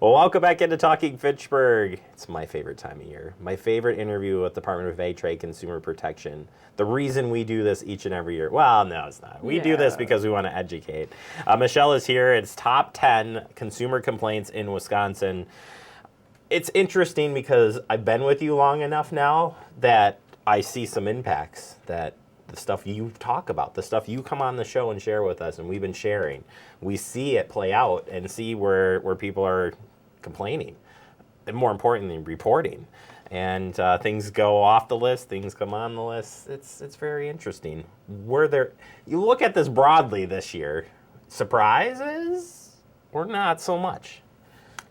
Well, welcome back into Talking Fitchburg. It's my favorite time of year. My favorite interview with Department of Trade Consumer Protection. The reason we do this each and every year. Well, no, it's not. We do this because we want to educate. Michelle is here. It's top 10 consumer complaints in Wisconsin. It's interesting because I've been with you long enough now that I see some impacts that the stuff you talk about, the stuff you come on the show and share with us, and we've been sharing. We see it play out and see where people are complaining, and more importantly, reporting. And things go off the list, things come on the list. It's very interesting. You look at this broadly this year, surprises or not so much?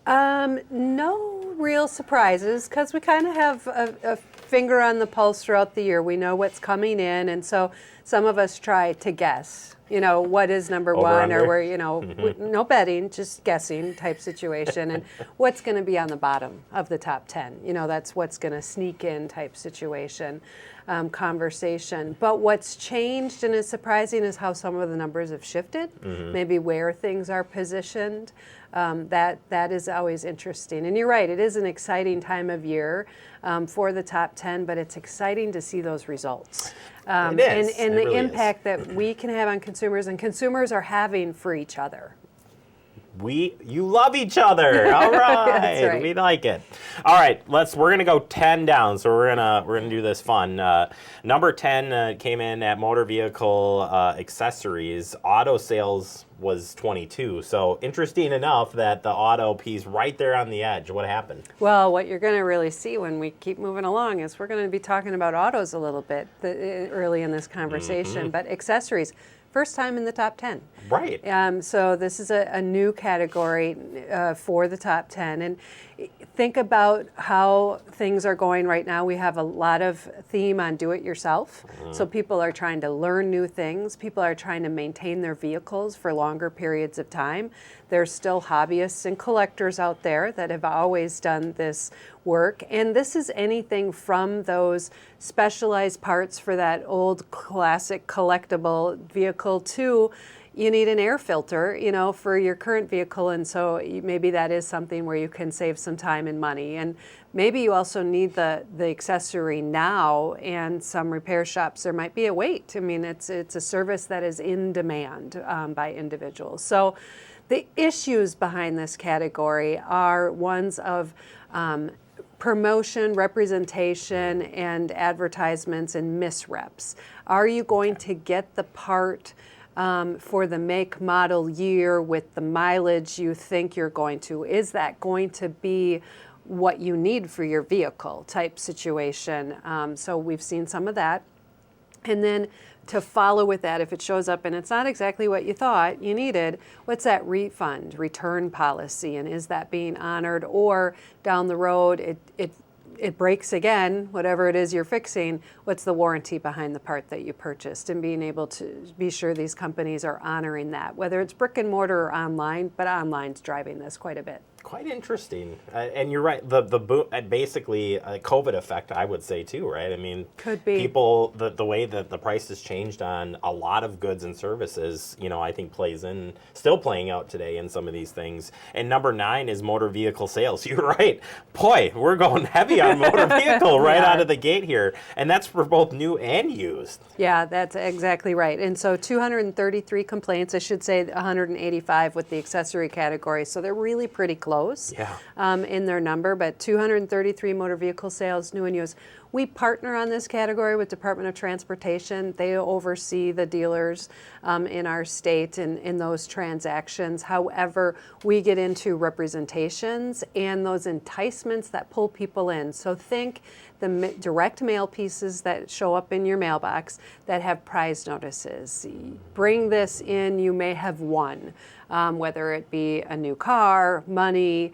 No real surprises because we kind of have a finger on the pulse throughout the year. We know what's coming in, and so some of us try to guess, what is number one, under. or we're, no betting, just guessing type situation, and what's going to be on the bottom of the top 10. That's what's going to sneak in type situation, conversation. But what's changed and is surprising is how some of the numbers have shifted, maybe where things are positioned. That is always interesting. And you're right, it is an exciting time of year for the top 10, but it's exciting to see those results. It is. And It the really impact that we can have on consumers and consumers are having for each other. You love each other. All right. That's right. We like it. All right, we're gonna go 10 down. So we're gonna do this fun. Number 10 came in at motor vehicle accessories. Auto sales was 22. So interesting enough that the auto piece right there on the edge. What happened? Well, what you're going to really see when we keep moving along is we're going to be talking about autos a little bit early in this conversation, but accessories. First time in the top 10. Right. So this is a new category for the top 10. And think about how things are going right now. We have a lot of theme on do-it-yourself. So people are trying to learn new things. People are trying to maintain their vehicles for longer periods of time. There's still hobbyists and collectors out there that have always done this work. And this is anything from those specialized parts for that old classic collectible vehicle to you need an air filter, for your current vehicle. And so maybe that is something where you can save some time and money. And maybe you also need the accessory now, and some repair shops, there might be a wait. I mean, it's a service that is in demand by individuals. So the issues behind this category are ones of promotion, representation, and advertisements and misreps. Are you going to get the part for the make, model, year with the mileage you think you're going to? Is that going to be what you need for your vehicle type situation? So we've seen some of that. And then to follow with that, if it shows up and it's not exactly what you thought you needed, what's that refund, return policy, and is that being honored? Or down the road, it breaks again, whatever it is you're fixing, what's the warranty behind the part that you purchased? And being able to be sure these companies are honoring that, whether it's brick and mortar or online, but online's driving this quite a bit. Quite interesting. And you're right, the basically a COVID effect, I would say too, right? I mean, could be. People, the way that the price has changed on a lot of goods and services, I think still playing out today in some of these things. And number 9 is motor vehicle sales. You're right. Boy, we're going heavy on motor vehicle right out of the gate here. And that's for both new and used. Yeah, that's exactly right. And so 233 complaints, I should say 185 with the accessory category. So they're really pretty close in their number, but 233 motor vehicle sales, new and used. We partner on this category with Department of Transportation. They oversee the dealers in our state in those transactions. However, we get into representations and those enticements that pull people in. So think the direct mail pieces that show up in your mailbox that have prize notices. Bring this in, you may have won, whether it be a new car, money,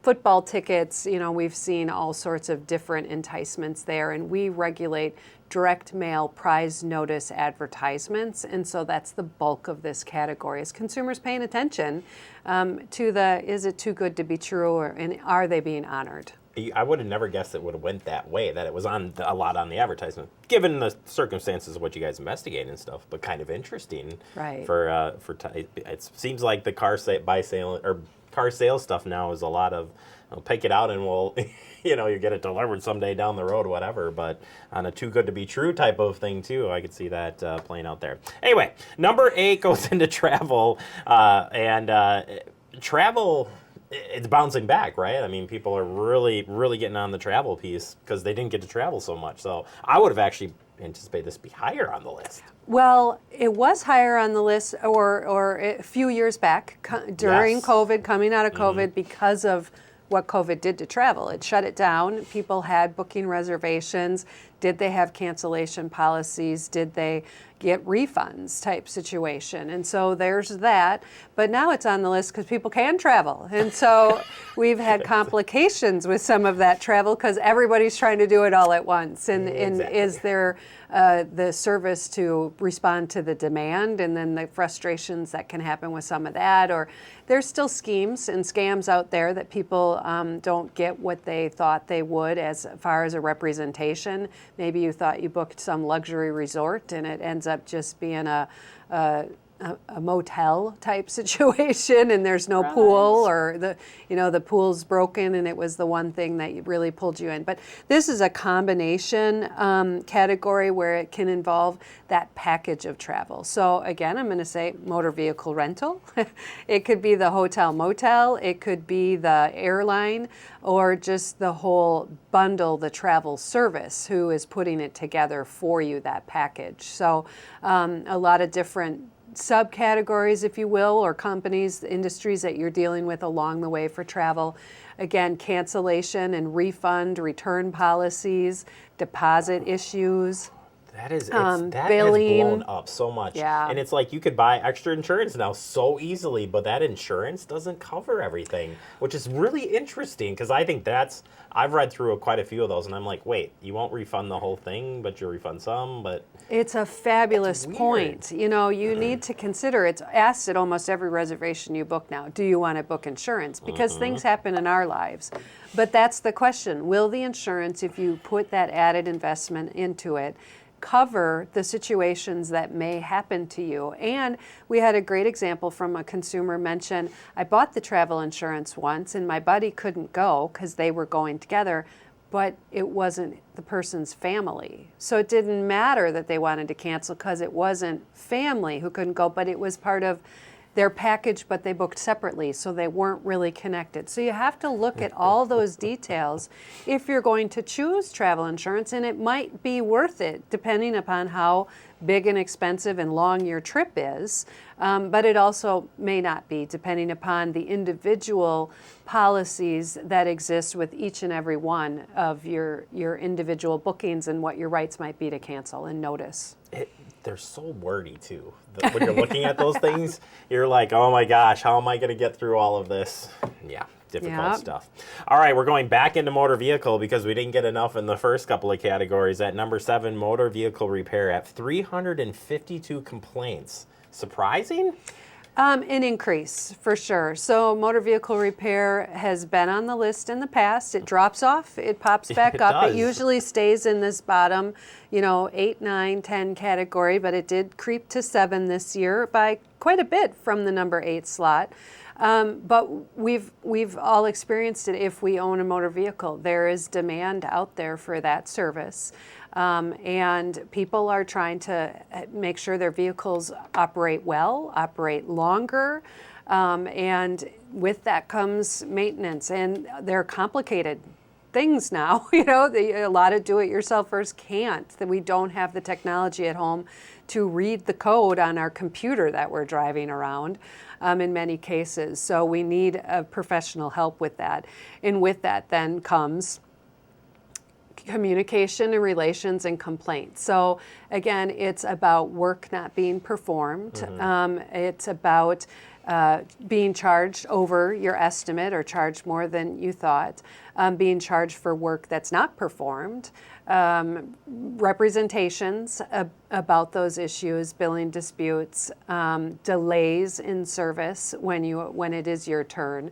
football tickets. We've seen all sorts of different enticements there, and we regulate direct mail prize notice advertisements, and so that's the bulk of this category. Is consumers paying attention to is it too good to be true, and are they being honored? I would have never guessed it would have went that way, that it was on a lot on the advertisement, given the circumstances of what you guys investigate and stuff, but kind of interesting. Right. It seems like the car buy sale or car sales stuff now is a lot of pick it out and we'll, you get it delivered someday down the road, whatever. But on a too good to be true type of thing too, I could see that playing out there. Anyway, number 8 goes into travel, and travel. It's bouncing back, right? I mean, people are really, really getting on the travel piece because they didn't get to travel so much. So I would have actually anticipated this to be higher on the list. Well, it was higher on the list or a few years back during Yes. COVID, coming out of COVID, because of what COVID did to travel. It shut it down. People had booking reservations. Did they have cancellation policies? Did they get refunds type situation? And so there's that. But now it's on the list because people can travel. And so we've had complications with some of that travel because everybody's trying to do it all at once. And is there the service to respond to the demand and then the frustrations that can happen with some of that? Or there's still schemes and scams out there that people don't get what they thought they would as far as a representation. Maybe you thought you booked some luxury resort and it ends up just being a motel type situation, and there's no pool, or the pool's broken and it was the one thing that really pulled you in. But this is a combination category where it can involve that package of travel. So again, I'm going to say motor vehicle rental. It could be the hotel motel, it could be the airline, or just the whole bundle, the travel service, who is putting it together for you, that package. So a lot of different subcategories, if you will, or companies, industries that you're dealing with along the way for travel. Again, cancellation and refund, return policies, deposit issues. That has billing. blown up so much. Yeah. And it's like you could buy extra insurance now so easily, but that insurance doesn't cover everything, which is really interesting because I think I've read through quite a few of those and I'm like, wait, you won't refund the whole thing, but you'll refund some, but... It's a fabulous point. You need to consider, it's asked at almost every reservation you book now, do you want to book insurance? Because things happen in our lives. But that's the question. Will the insurance, if you put that added investment into it, cover the situations that may happen to you? And we had a great example from a consumer mention, I bought the travel insurance once and my buddy couldn't go because they were going together, but it wasn't the person's family. So it didn't matter that they wanted to cancel because it wasn't family who couldn't go, but it was part of their package, but they booked separately, so they weren't really connected. So you have to look at all those details if you're going to choose travel insurance, and it might be worth it depending upon how big and expensive and long your trip is, but it also may not be depending upon the individual policies that exist with each and every one of your individual bookings and what your rights might be to cancel and notice. They're so wordy too. When you're looking at those things, you're like, oh my gosh, how am I going to get through all of this? Yeah, difficult stuff. All right, we're going back into motor vehicle because we didn't get enough in the first couple of categories. At number 7, motor vehicle repair at 352 complaints. Surprising? An increase, for sure. So motor vehicle repair has been on the list in the past. It drops off, it pops back up. does. It usually stays in this bottom, 8, 9, 10 category, but it did creep to 7 this year by quite a bit from the number 8 slot. But we've all experienced it if we own a motor vehicle. There is demand out there for that service. And people are trying to make sure their vehicles operate well, operate longer, and with that comes maintenance. And they're complicated things now. A lot of do-it-yourselfers can't. That we don't have the technology at home to read the code on our computer that we're driving around in many cases. So we need professional help with that. And with that then comes communication and relations and complaints. So again, it's about work not being performed. It's about being charged over your estimate or charged more than you thought, being charged for work that's not performed, representations about those issues, billing disputes, delays in service when it is your turn.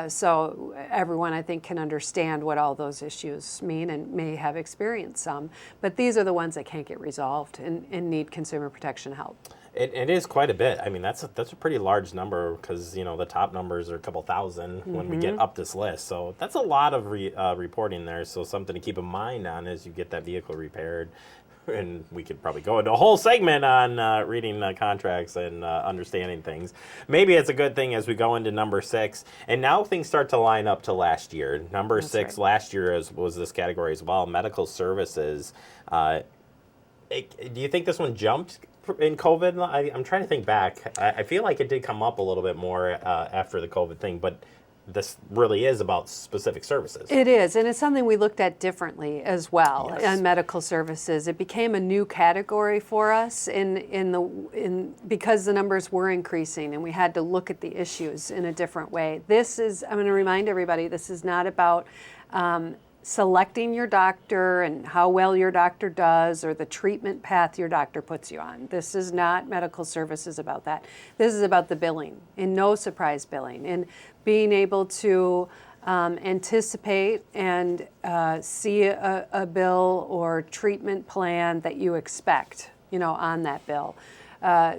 So everyone, I think, can understand what all those issues mean and may have experienced some. But these are the ones that can't get resolved and need consumer protection help. It is quite a bit. I mean, that's a pretty large number because, the top numbers are a couple thousand when we get up this list. So that's a lot of reporting there. So something to keep in mind on as you get that vehicle repaired. And we could probably go into a whole segment on reading contracts and understanding things. Maybe it's a good thing as we go into number 6. And now things start to line up to last year. Number That's 6 right. last year was this category as well, medical services. Do you think this one jumped in COVID? I'm trying to think back. I feel like it did come up a little bit more after the COVID thing, but this really is about specific services. It is, and it's something we looked at differently as well. Yes. On medical services. It became a new category for us because the numbers were increasing and we had to look at the issues in a different way. I'm going to remind everybody, this is not about selecting your doctor and how well your doctor does or the treatment path your doctor puts you on. This is not medical services about that. This is about the billing and no surprise billing and being able to anticipate and see a bill or treatment plan that you expect, on that bill.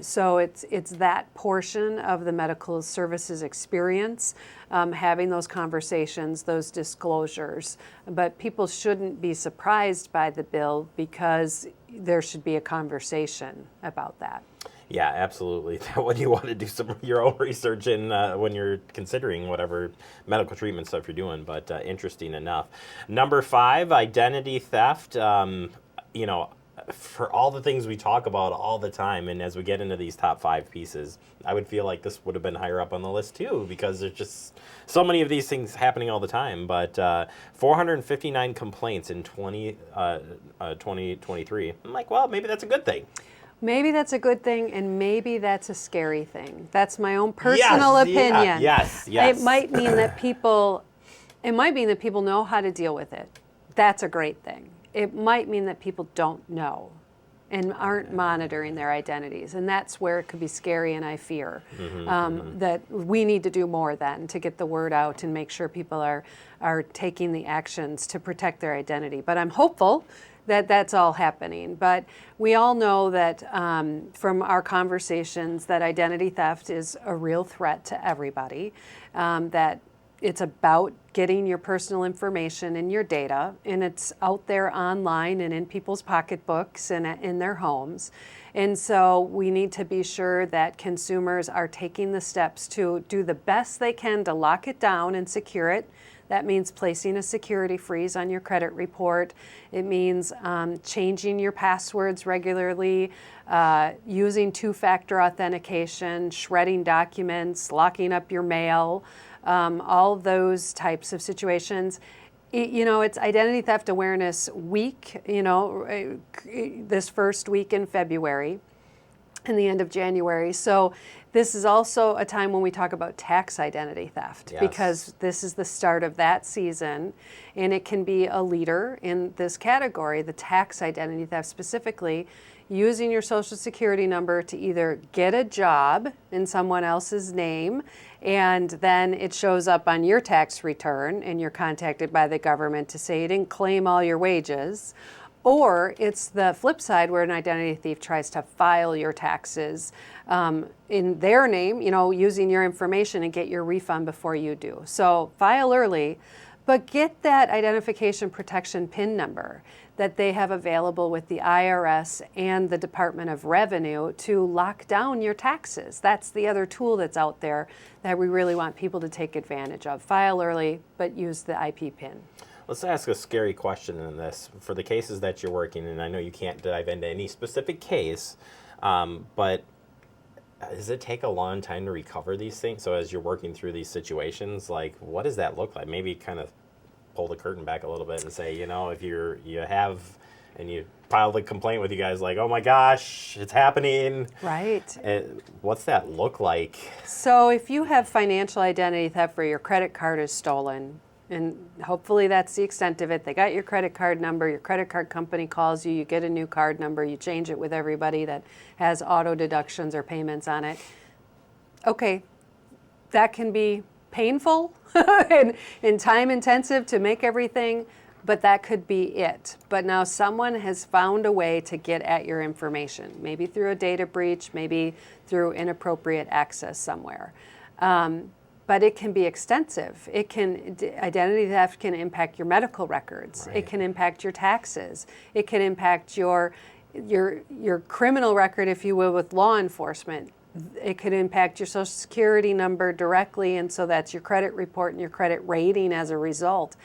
So it's that portion of the medical services experience, having those conversations, those disclosures. But people shouldn't be surprised by the bill because there should be a conversation about that. Yeah, absolutely. When you want to do some of your own research in when you're considering whatever medical treatment stuff you're doing, but interesting enough. Number 5, identity theft. For all the things we talk about all the time, and as we get into these top 5 pieces, I would feel like this would have been higher up on the list too, because there's just so many of these things happening all the time. But 459 complaints in 2023. I'm like, well, maybe that's a good thing. Maybe that's a good thing, and maybe that's a scary thing. That's my own personal opinion. Yes. It might mean that people know how to deal with it. That's a great thing. It might mean that people don't know and aren't monitoring their identities, and that's where it could be scary, and I fear that we need to do more then to get the word out and make sure people are taking the actions to protect their identity. But I'm hopeful that that's all happening. But we all know that from our conversations that identity theft is a real threat to everybody, that it's about getting your personal information and your data, and it's out there online and in people's pocketbooks and in their homes. And so we need to be sure that consumers are taking the steps to do the best they can to lock it down and secure it. That means placing a security freeze on your credit report. It means changing your passwords regularly, using two-factor authentication, shredding documents, locking up your mail, all those types of situations. It's Identity Theft Awareness Week, this first week in February and the end of January. So this is also a time when we talk about tax identity theft, because this is the start of that season, and it can be a leader in this category, the tax identity theft specifically, using your social security number to either get a job in someone else's name, and then it shows up on your tax return and you're contacted by the government to say you didn't claim all your wages. Or it's the flip side where an identity thief tries to file your taxes in their name, using your information and get your refund before you do. So file early, but get that identification protection PIN number that they have available with the IRS and the Department of Revenue to lock down your taxes. That's the other tool that's out there that we really want people to take advantage of. File early, but use the IP PIN. Let's ask a scary question in this. For the cases that you're working in, I know you can't dive into any specific case, but does it take a long time to recover these things? So as you're working through these situations, what does that look like? Maybe kind of pull the curtain back a little bit and say, if you file the complaint with you guys, oh my gosh, it's happening. Right. What's that look like? So if you have financial identity theft where your credit card is stolen, and hopefully that's the extent of it. They got your credit card number, your credit card company calls you, you get a new card number, you change it with everybody that has auto deductions or payments on it. Okay, that can be painful and time intensive to make everything but that could be it. But now someone has found a way to get at your information, maybe through a data breach, maybe through inappropriate access somewhere. But it can be extensive. Identity theft can impact your medical records. Right. It can impact your taxes. It can impact your criminal record, if you will, with law enforcement. It could impact your Social Security number directly, and so that's your credit report and your credit rating as a result.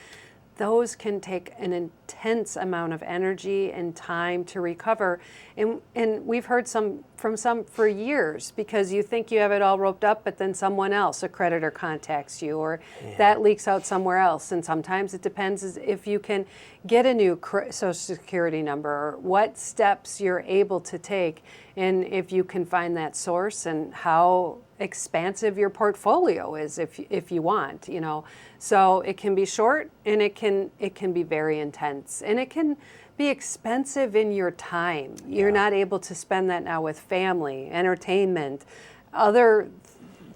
Those can take an intense amount of energy and time to recover. And we've heard from some for years, because you think you have it all roped up, but then someone else, a creditor, contacts you, or that leaks out somewhere else. And sometimes it depends if you can get a new Social Security number, or what steps you're able to take, and if you can find that source, and how expansive your portfolio is, if you want, you know. So it can be short, and it can be very intense, and it can be expensive in your time. You're not able to spend that now with family, entertainment, other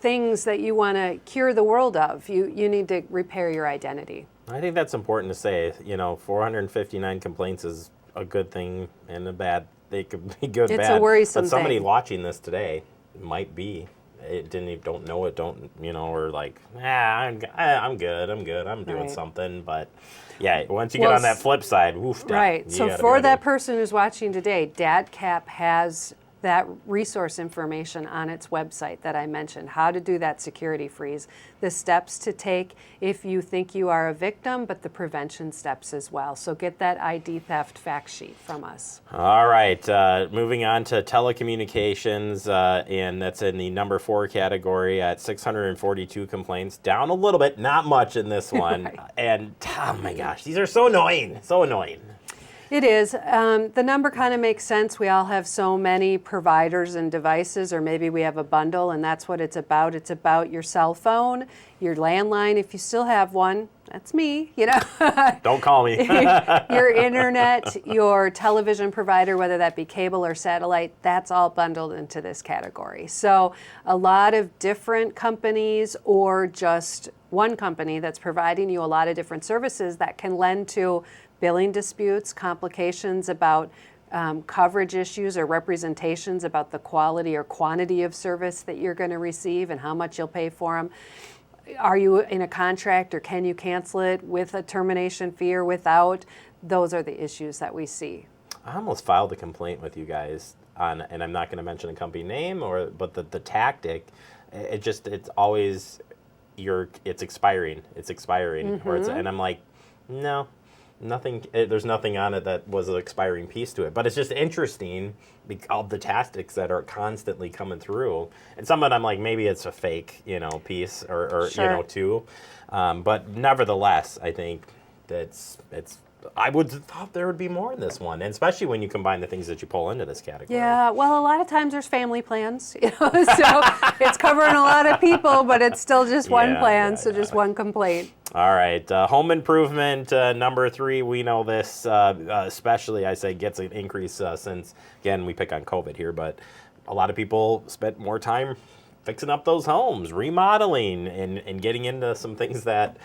things that you want to cure the world of. You need to repair your identity. I think that's important to say. You know, 459 complaints is a good thing and a bad. They could be good, it's bad. A worrisome but somebody thing. Watching this today might be. It don't know it, or like, I'm good, I'm doing Right. something. But yeah, once you get on that flip side, woof. Right. So for that person who's watching today, DATCP has that resource information on its website that I mentioned, how to do that security freeze, the steps to take if you think you are a victim, but the prevention steps as well. So get that ID theft fact sheet from us. All right, moving on to telecommunications, and that's in the number 4 category at 642 complaints, down a little bit, not much in this one. Right. And oh my gosh, these are so annoying, so annoying. It is. The number kind of makes sense. We all have so many providers and devices, or maybe we have a bundle, and that's what it's about. It's about your cell phone, your landline, if you still have one. That's me, you know. Don't call me. Your internet, your television provider, whether that be cable or satellite, that's all bundled into this category. So a lot of different companies, or just one company that's providing you a lot of different services that can lend to billing disputes, complications about coverage issues or representations about the quality or quantity of service that you're going to receive and how much you'll pay for them. Are you in a contract, or can you cancel it with a termination fee or without? Those are the issues that we see. I almost filed a complaint with you guys on, and I'm not going to mention a company name, but the tactic, it's always it's expiring, Mm-hmm. or and I'm like, no. Nothing. There's nothing on it that was an expiring piece to it, but it's just interesting all the tactics that are constantly coming through. And some of them, I'm like, maybe it's a fake, piece or Sure. too. But nevertheless, I think it's. I would have thought there would be more in this one, and especially when you combine the things that you pull into this category. Yeah, well, a lot of times there's family plans, so it's covering a lot of people, but it's still just one plan, just one complaint. All right, home improvement, number 3, we know this, especially, I say, gets an increase since, again, we pick on COVID here, but a lot of people spent more time fixing up those homes, remodeling, and getting into some things that,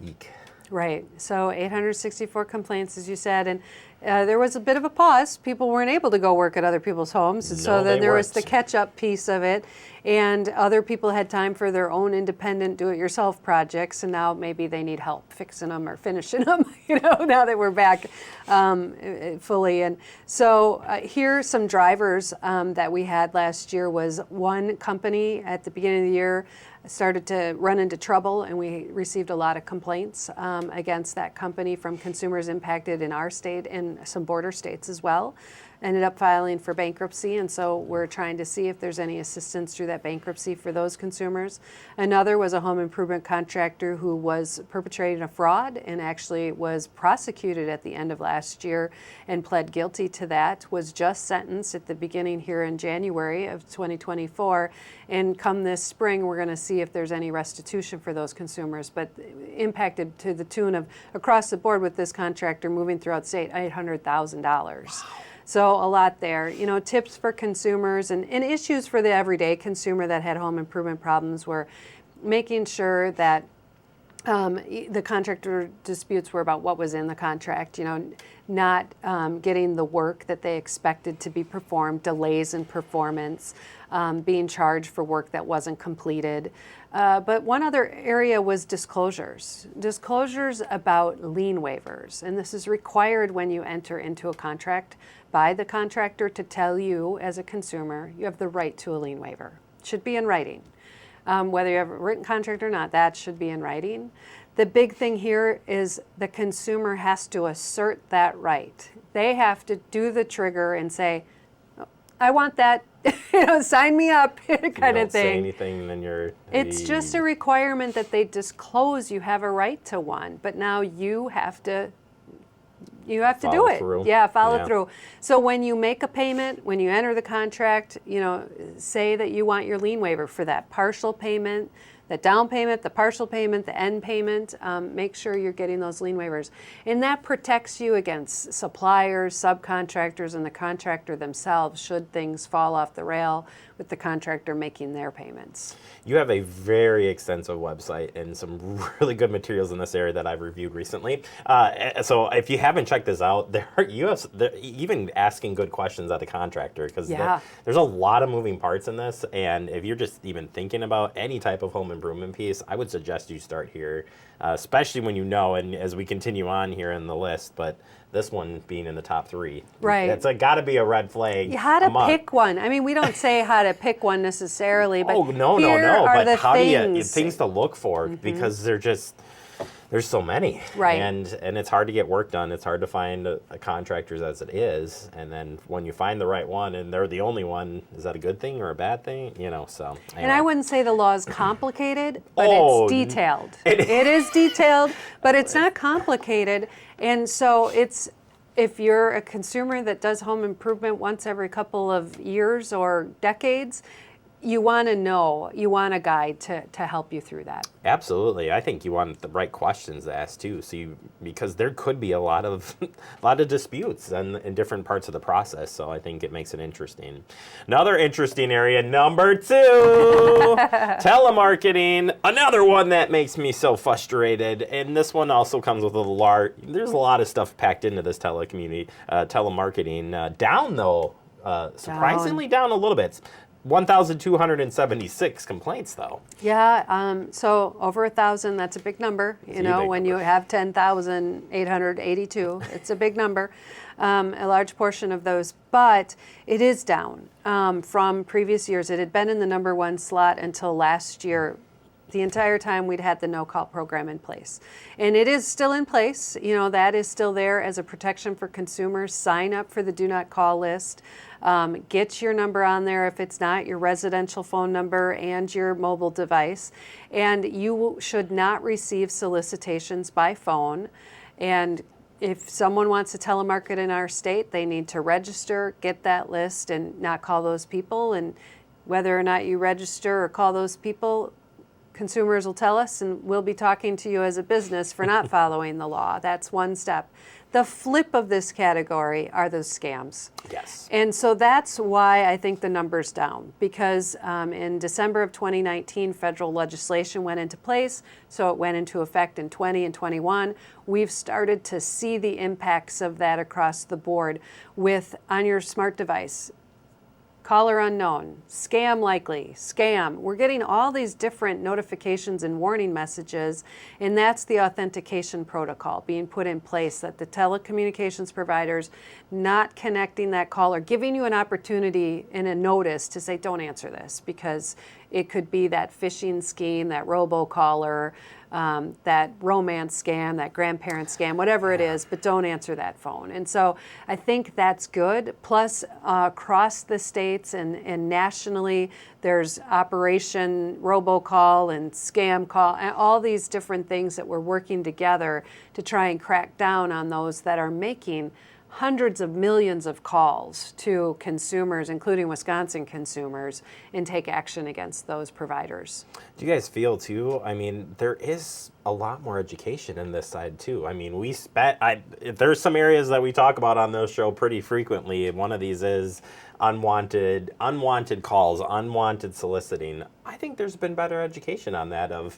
eek. Right. So 864 complaints, as you said, and there was a bit of a pause. People weren't able to go work at other people's homes, and so then there was the catch-up piece of it, and other people had time for their own independent do-it-yourself projects, and now maybe they need help fixing them or finishing them, now that we're back fully. And so here are some drivers that we had last year. Was one company at the beginning of the year started to run into trouble, and we received a lot of complaints against that company from consumers impacted in our state and some border states as well. Ended up filing for bankruptcy, and so we're trying to see if there's any assistance through that bankruptcy for those consumers. Another was a home improvement contractor who was perpetrating a fraud and actually was prosecuted at the end of last year and pled guilty to that, was just sentenced at the beginning here in January of 2024, and come this spring we're going to see if there's any restitution for those consumers, but impacted to the tune of, across the board with this contractor moving throughout state, $800,000. Wow. So a lot there. Tips for consumers and issues for the everyday consumer that had home improvement problems were making sure that The contractor disputes were about what was in the contract, not getting the work that they expected to be performed, delays in performance, being charged for work that wasn't completed. But one other area was disclosures. Disclosures about lien waivers. And this is required when you enter into a contract by the contractor to tell you as a consumer, you have the right to a lien waiver. It should be in writing. Whether you have a written contract or not, that should be in writing. The big thing here is the consumer has to assert that right. They have to do the trigger and say, I want that, sign me up, kind of thing. Don't say anything, then you're... It's just a requirement that they disclose you have a right to one, but now you have to do it. Through. Yeah, follow through. So when you make a payment, when you enter the contract, say that you want your lien waiver for that partial payment, the down payment, the partial payment, the end payment. Make sure you're getting those lien waivers. And that protects you against suppliers, subcontractors, and the contractor themselves should things fall off the rail with the contractor making their payments. You have a very extensive website and some really good materials in this area that I've reviewed recently. So if you haven't checked this out, they're even asking good questions at the contractor, because there's a lot of moving parts in this. And if you're just even thinking about any type of home improvement piece, I would suggest you start here, especially when and as we continue on here in the list, but this one being in the top 3. Right. It's got to be a red flag. How to pick one. I mean, we don't say how to pick one necessarily, but no. But how do you things to look for, because there's so many. Right. And it's hard to get work done. It's hard to find a contractors as it is. And then when you find the right one and they're the only one, is that a good thing or a bad thing? So. Anyway. And I wouldn't say the law is complicated, but it's detailed. It is detailed, but it's not complicated. And so if you're a consumer that does home improvement once every couple of years or decades, you want to know, you want a guide to help you through that. Absolutely. I think you want the right questions to ask too, because there could be a lot of disputes in different parts of the process. So I think it makes it interesting. Another interesting area, number 2, telemarketing. Another one that makes me so frustrated. And this one also comes with there's a lot of stuff packed into this telemarketing. Down though, surprisingly down a little bit. 1,276 complaints, though. Yeah, so over 1,000, that's a big number. When you have 10,882, it's a big number, a large portion of those. But it is down from previous years. It had been in the number 1 slot until last year. The entire time we'd had the no-call program in place. And it is still in place. That is still there as a protection for consumers. Sign up for the do not call list. Get your number on there if it's not your residential phone number and your mobile device. And you should not receive solicitations by phone. And if someone wants to telemarket in our state, they need to register, get that list, and not call those people. And whether or not you register or call those people, consumers will tell us, and we'll be talking to you as a business for not following the law. That's one step. The flip of this category are those scams. Yes. And so that's why I think the number's down, because in December of 2019, federal legislation went into place, so it went into effect in 20 and 21. We've started to see the impacts of that across the board with on your smart device. Caller unknown, scam likely, scam. We're getting all these different notifications and warning messages, and that's the authentication protocol being put in place, that the telecommunications providers not connecting that caller, giving you an opportunity and a notice to say, don't answer this, because it could be that phishing scheme, that robocaller, that romance scam, that grandparent scam, whatever it is, but don't answer that phone. And so I think that's good. Plus, across the states and nationally, there's Operation Robocall and Scam Call, and all these different things that we're working together to try and crack down on those that are making hundreds of millions of calls to consumers, including Wisconsin consumers, and take action against those providers. Do you guys feel too? I mean, there is a lot more education in this side too. I mean, there's some areas that we talk about on this show pretty frequently. One of these is unwanted calls, unwanted soliciting. I think there's been better education on that of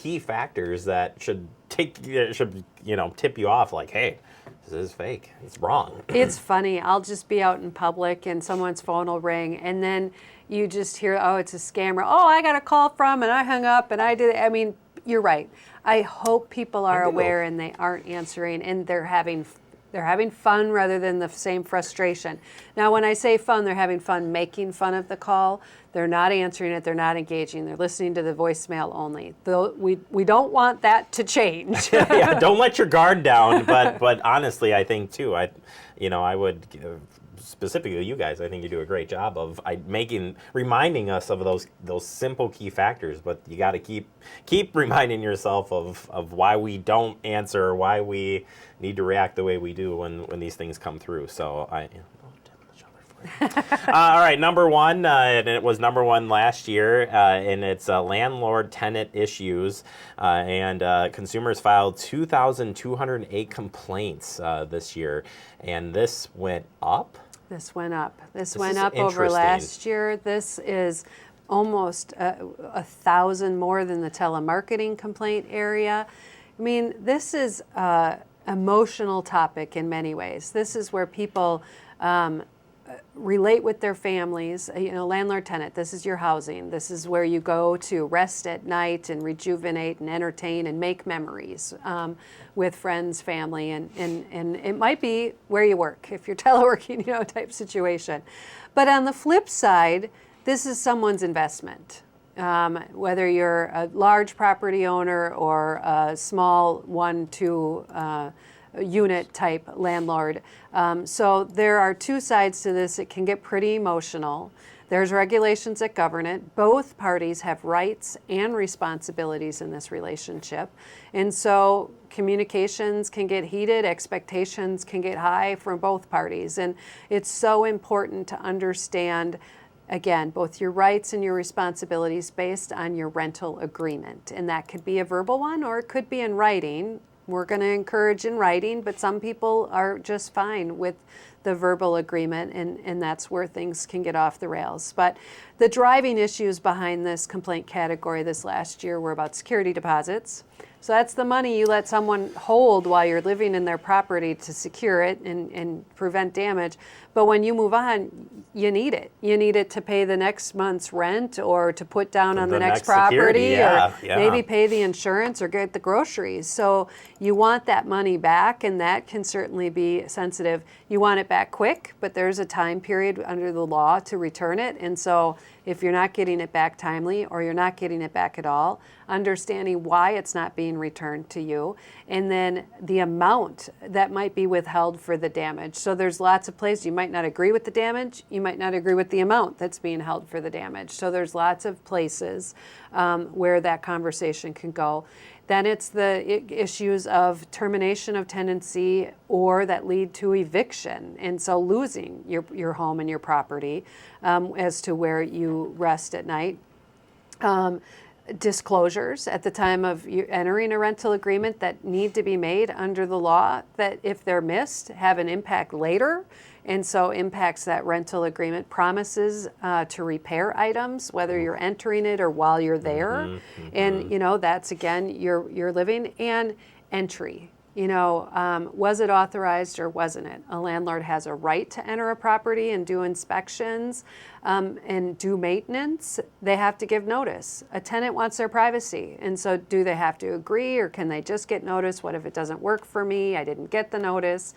key factors that should tip you off like, hey, this is fake. It's wrong. It's funny. I'll just be out in public and someone's phone will ring, and then you just hear, oh, it's a scammer. Oh, I got a call from, and I hung up, and I did. I mean, you're right. I hope people are aware and they aren't answering, and they're having fun rather than the same frustration. Now, when I say fun, they're having fun making fun of the call. They're not answering it. They're not engaging. They're listening to the voicemail only. We don't want that to change. Yeah, don't let your guard down. But honestly, I think too, I would specifically you guys, I think you do a great job of reminding us of those simple key factors. But you got to keep reminding yourself of why we don't answer, why we need to react the way we do when these things come through. So all right, number one, and it was number one last year, and it's landlord tenant issues, and consumers filed 2,208 complaints this year, and this went up. This went up. This went up over last year. This is almost 1,000 more than the telemarketing complaint area. I mean, this is an emotional topic in many ways. This is where people relate with their families. Landlord tenant, this is your housing. This is where you go to rest at night and rejuvenate and entertain and make memories with friends, family, and it might be where you work if you're teleworking, type situation. But on the flip side, this is someone's investment. Whether you're a large property owner or a small 1-2 unit type landlord. So there are two sides to this. It can get pretty emotional. There's regulations that govern it. Both parties have rights and responsibilities in this relationship. And so communications can get heated, expectations can get high from both parties. And it's so important to understand, again, both your rights and your responsibilities based on your rental agreement. And that could be a verbal one or it could be in writing. We're going to encourage in writing, but some people are just fine with the verbal agreement, and that's where things can get off the rails. But the driving issues behind this complaint category this last year were about security deposits. So that's the money you let someone hold while you're living in their property to secure it and prevent damage. But when you move on, you need it. You need it to pay the next month's rent or to put down on the next property or maybe pay the insurance or get the groceries. So you want that money back, and that can certainly be sensitive. You want it back quick, but there's a time period under the law to return it. And so if you're not getting it back timely or you're not getting it back at all, understanding why it's not being returned to you, and then the amount that might be withheld for the damage. So there's lots of places you might not agree with the damage, you might not agree with the amount that's being held for the damage. So there's lots of places where that conversation can go. Then it's the issues of termination of tenancy or that lead to eviction, and so losing your home and your property as to where you rest at night. Disclosures at the time of you entering a rental agreement that need to be made under the law that if they're missed have an impact later, and so impacts that rental agreement. Promises to repair items, whether you're entering it or while you're there. And that's again you're living. And entry, was it authorized or wasn't it? A landlord has a right to enter a property and do inspections and do maintenance. They have to give notice. A tenant wants their privacy, and so do they have to agree, or can they just get notice? What if it doesn't work for me? I didn't get the notice.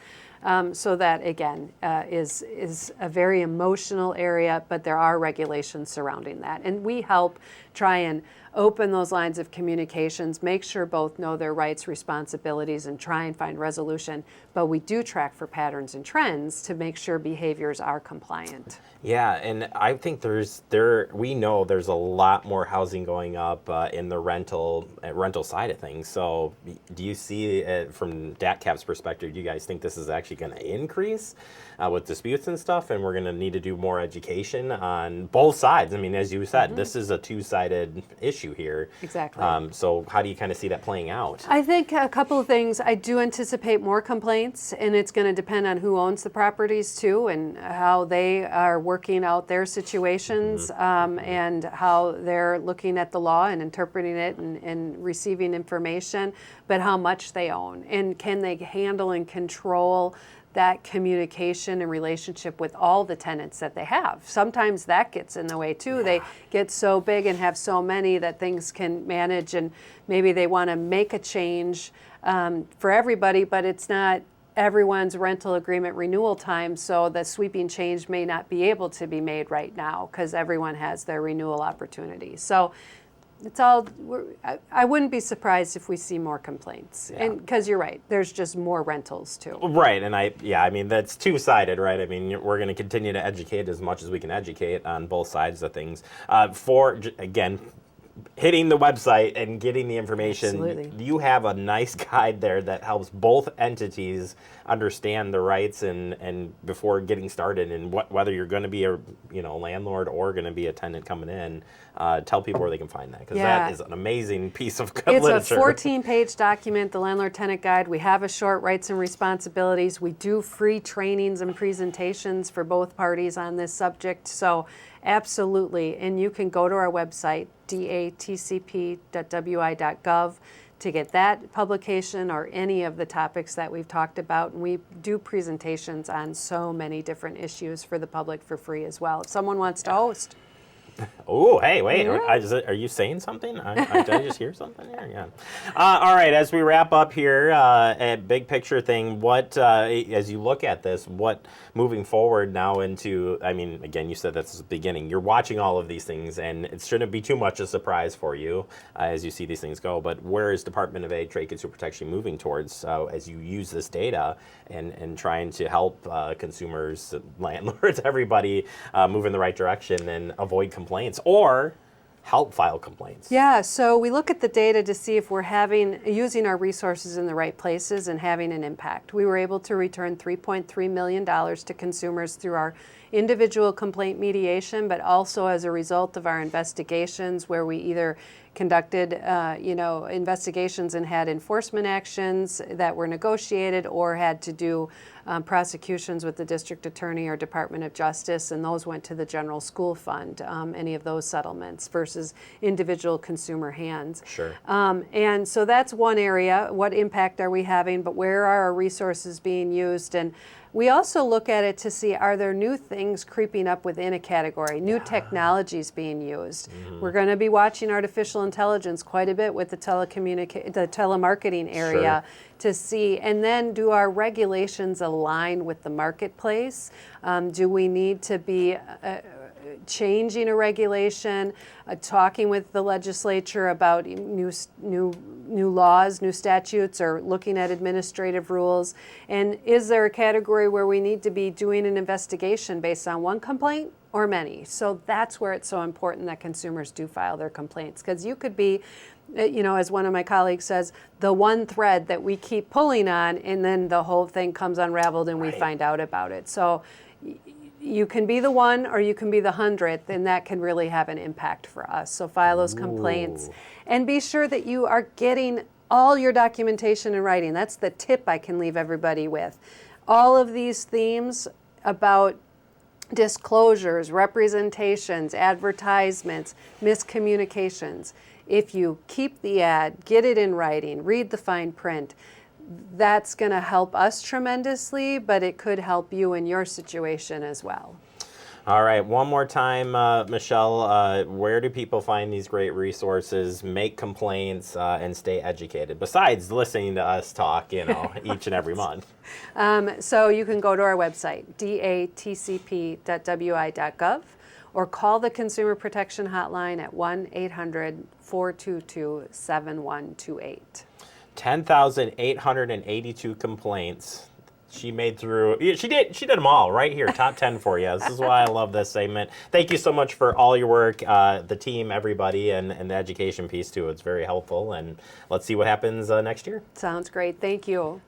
So that again is a very emotional area, but there are regulations surrounding that, and we help try and open those lines of communications, make sure both know their rights, responsibilities, and try and find resolution. But we do track for patterns and trends to make sure behaviors are compliant. Yeah, and I think we know there's a lot more housing going up in the rental side of things. So do you see from DATCP's perspective, do you guys think this is actually going to increase with disputes and stuff, and we're going to need to do more education on both sides? I mean, as you said, this is a two-sided issue here. Exactly. So how do you kind of see that playing out? I think a couple of things. I do anticipate more complaints, and it's going to depend on who owns the properties too and how they are working out their situations and how they're looking at the law and interpreting it and receiving information, but how much they own. And can they handle and control that communication and relationship with all the tenants that they have? Sometimes that gets in the way too. Yeah. They get so big and have so many that things can manage, and maybe they want to make a change for everybody, but it's not everyone's rental agreement renewal time, so the sweeping change may not be able to be made right now because everyone has their renewal opportunity. So it's all, I wouldn't be surprised if we see more complaints. Yeah. And because you're right, there's just more rentals too. Right, and I mean, that's two-sided, right? I mean, we're going to continue to educate as much as we can educate on both sides of things. Again, hitting the website and getting the information. Absolutely. You have a nice guide there that helps both entities understand the rights and before getting started, and whether you're going to be a landlord or going to be a tenant coming in. Tell people where they can find that, because that is an amazing piece of literature. It's a 14-page document, the Landlord Tenant Guide. We have a short rights and responsibilities. We do free trainings and presentations for both parties on this subject. So absolutely, and you can go to our website, datcp.wi.gov, to get that publication or any of the topics that we've talked about. And we do presentations on so many different issues for the public for free as well. If someone wants to host. Oh, hey, wait, are you saying something? Did I just hear something here? Yeah. All right, as we wrap up here, a big picture thing, as you look at this, what moving forward now into, I mean, again, you said that's the beginning. You're watching all of these things, and it shouldn't be too much a surprise for you as you see these things go, but where is Department of Trade Consumer Protection moving towards as you use this data and trying to help consumers, landlords, everybody move in the right direction and avoid complaints or help file complaints? Yeah, so we look at the data to see if we're using our resources in the right places and having an impact. We were able to return $3.3 million to consumers through our individual complaint mediation, but also as a result of our investigations where we either conducted investigations and had enforcement actions that were negotiated, or had to do prosecutions with the district attorney or Department of Justice, and those went to the general school fund, any of those settlements versus individual consumer hands. Sure. And so that's one area. What impact are we having, but where are our resources being used? And we also look at it to see, are there new things creeping up within a category, new technologies being used? Mm-hmm. We're going to be watching artificial intelligence quite a bit with the telemarketing area. Sure. To see, and then do our regulations align with the marketplace? Do we need to be changing a regulation, talking with the legislature about new laws, new statutes, or looking at administrative rules? And is there a category where we need to be doing an investigation based on one complaint or many? So that's where it's so important that consumers do file their complaints, because you could be, as one of my colleagues says, the one thread that we keep pulling on, and then the whole thing comes unraveled and we find out about it. So you can be the one or you can be the 100th, and that can really have an impact for us. So file those complaints and be sure that you are getting all your documentation in writing. That's the tip I can leave everybody with. All of these themes about disclosures, representations, advertisements, miscommunications. If you keep the ad, get it in writing, read the fine print, that's going to help us tremendously, but it could help you in your situation as well. All right, one more time, Michelle, where do people find these great resources, make complaints, and stay educated, besides listening to us talk, each and every month? So you can go to our website, datcp.wi.gov, or call the Consumer Protection Hotline at 1-800-422-7128. 10,882 complaints. She made through, she did them all right here, top 10 for you. This is why I love this segment. Thank you so much for all your work, the team, everybody, and the education piece too. It's very helpful, and let's see what happens next year. Sounds great. Thank you.